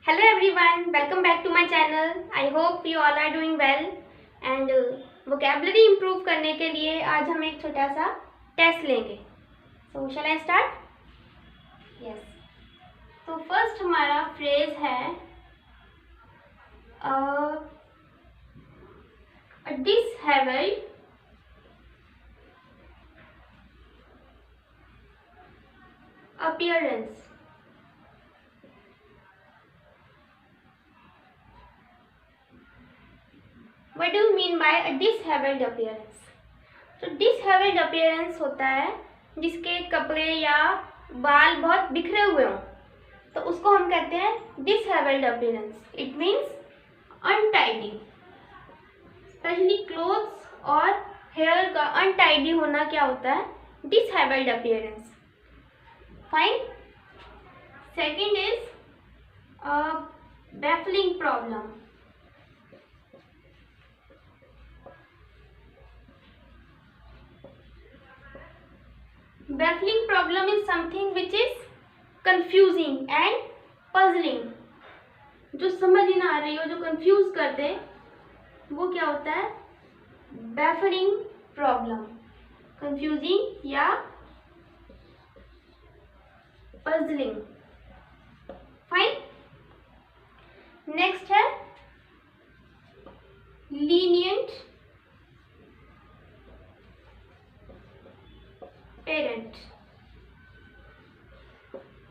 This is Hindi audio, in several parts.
Hello everyone, welcome back to my channel. I hope you all are doing well and vocabulary improve करने के लिए आज हम एक छोटा सा टेस्ट लेंगे. So shall I start? Yes. तो फर्स्ट हमारा फ्रेज है a dishevelled appearance. What do you mean by a dishevelled appearance? तो dishevelled appearance होता है जिसके कपड़े या बाल बहुत बिखरे हुए हों, तो उसको हम कहते हैं dishevelled appearance. It means untidy. Specially clothes और हेयर का अनटाइडी होना क्या होता है? dishevelled appearance. Fine. Second is a baffling problem. Baffling problem is something which is confusing and puzzling. जो समझ ही ना आ रही हो, जो कंफ्यूज कर दे, वो क्या होता है? baffling problem. confusing या puzzling. Fine. Next है lenient पेरेंट.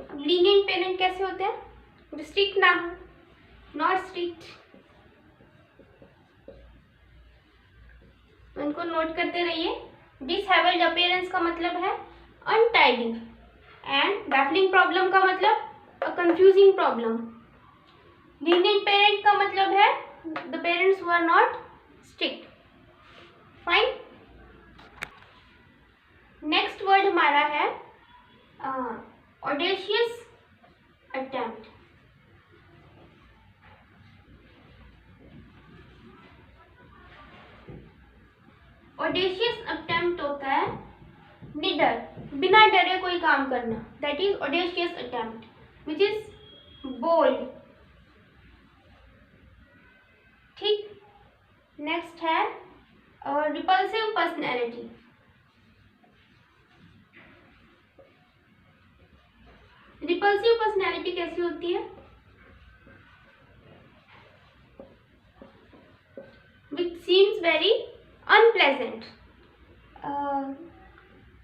अब लीनियंट पेरेंट कैसे होते हैं? जो स्ट्रिक्ट ना हो, नॉट स्ट्रिक्ट. इनको नोट करते रहिए. डिसहेवल्ड अपीयरेंस का मतलब है अनटाइडी एंड बैफलिंग प्रॉब्लम का मतलब a confusing problem. Lenient parent का मतलब है the parents who are not strict. Fine. Next word हमारा है ऑडेशियस अटेम्प्ट. ऑडेशियस अटेम्प्ट होता है निडर, बिना डरे कोई काम करना. That is audacious attempt which is bold. ठीक. नेक्स्ट है रिपल्सिव पर्सनैलिटी. रिपल्सिव पर्सनैलिटी कैसी होती है? विच सीम्स वेरी अनप्लेजेंट,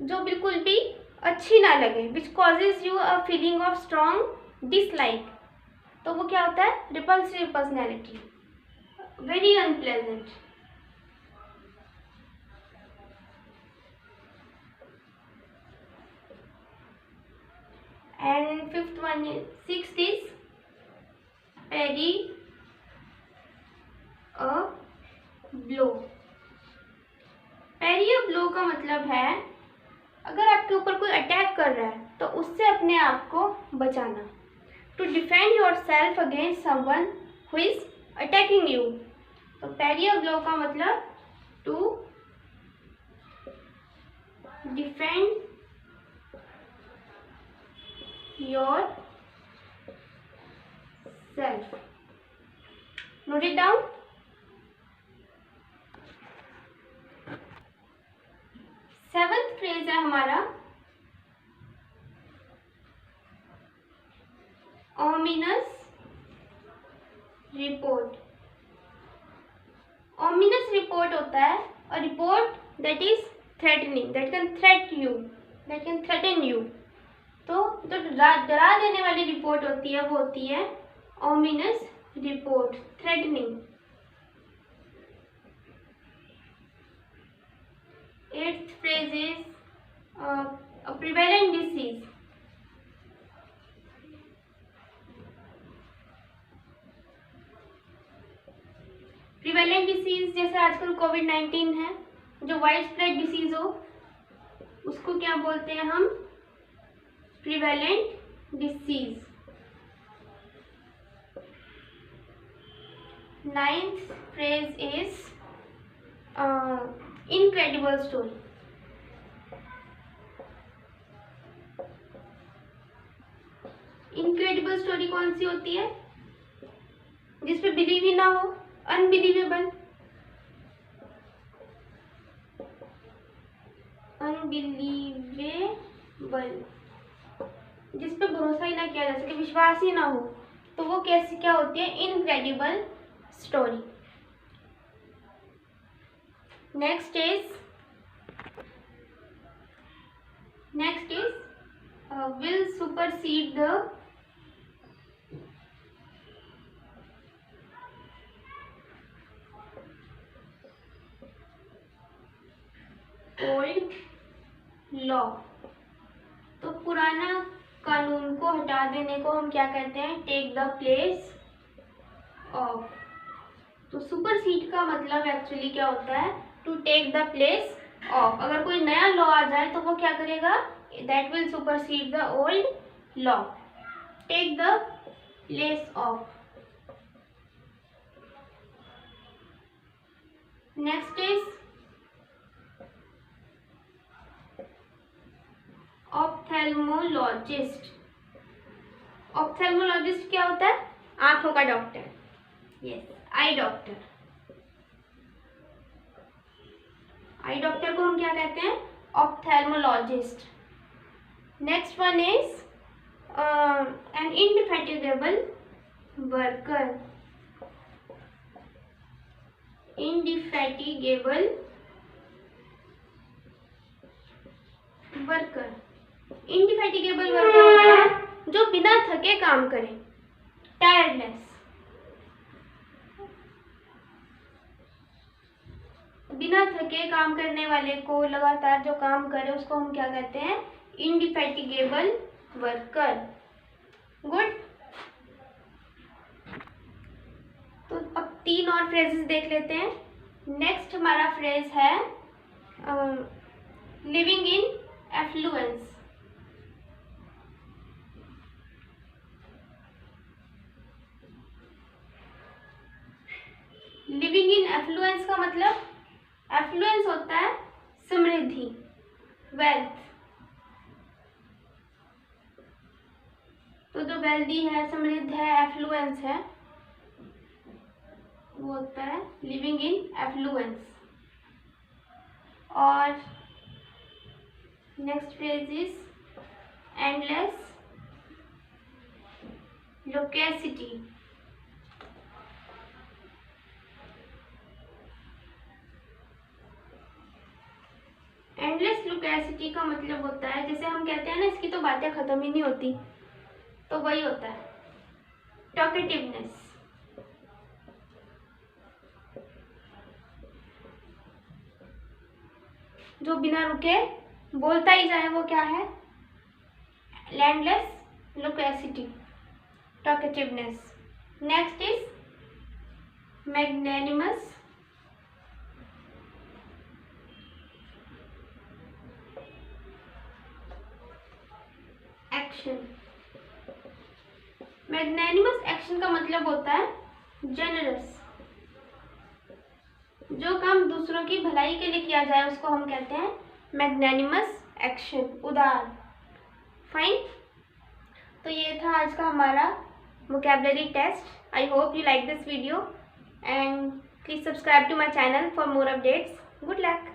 जो बिल्कुल भी अच्छी ना लगे. Which causes you a feeling of strong dislike. तो वो क्या होता है? Repulsive personality. Very unpleasant. And sixth is parry a blow. parry a blow का मतलब है अगर आपके ऊपर कोई अटैक कर रहा है तो उससे अपने आप को बचाना. To defend yourself against someone who is attacking you. तो parry a blow का मतलब to defend your self. Note it down. Seventh phrase है हमारा ominous report. ominous report होता है a report that is threatening, that can threaten you. तो जो डरा देने वाली रिपोर्ट होती है वो होती है ominous report, threatening. Eighth phrase is a prevalent disease. Prevalent disease जैसे आजकल कोविड-19 है, जो वाइड स्प्रेड डिसीज हो उसको क्या बोलते हैं हम? prevalent disease. Ninth phrase is incredible story. Incredible story कौन सी होती है? जिस पे बिलीव ही ना हो, अनबिलीवेबल, अनबिलीवेबल, जिस पे भरोसा ही ना किया जा सके, विश्वास ही ना हो, तो वो कैसी क्या होती है, incredible story. Next is will supersede the old law। तो पुराना कानून को हटा देने को हम क्या कहते हैं, टेक द प्लेस ऑफ। तो सुपरसीड का मतलब एक्चुअली क्या होता है, to take the place of. अगर कोई नया लॉ आ जाए तो वो क्या करेगा, that will supersede the old law, take the place of. Next is ophthalmologist. Ophthalmologist क्या होता है, आंखों का doctor, yes, eye doctor. Eye doctor को हम क्या कहते हैं, ophthalmologist. Next one is an indefatigable worker. Indefatigable worker, indefatigable worker होता है जो बिना थके काम करे, टायर्डनेस। बिना थके काम करने वाले को, लगातार जो काम करे उसको हम क्या कहते हैं, इंडिफैटिगेबल वर्कर। गुड। तो अब 3 और फ्रेजेस देख लेते हैं। नेक्स्ट हमारा फ्रेज है living in affluence. Living in affluence का मतलब, एफ्लुएंस होता है समृद्धि, वेल्थ। तो जो वेल्दी है, समृद्ध है, एफ्लुएंस है, वो होता है लिविंग इन एफ्लुएंस। और next phrase is endless loquacity. Endless loquacity का मतलब होता है, जैसे हम कहते हैं ना, इसकी तो बातें खत्म ही नहीं होती, तो वही होता है टॉकेटिवनेस। जो बिना रुके बोलता ही जाए, वो क्या है, endless loquacity, talkativeness. Next is magnanimous action. Magnanimous action का मतलब होता है जेनरस। जो काम दूसरों की भलाई के लिए किया जाए उसको हम कहते हैं मैग्नेनिमस एक्शन, उदार। फाइन। तो ये था आज का हमारा vocabulary test. I hope you like this video and please subscribe to my channel for more updates. Good luck.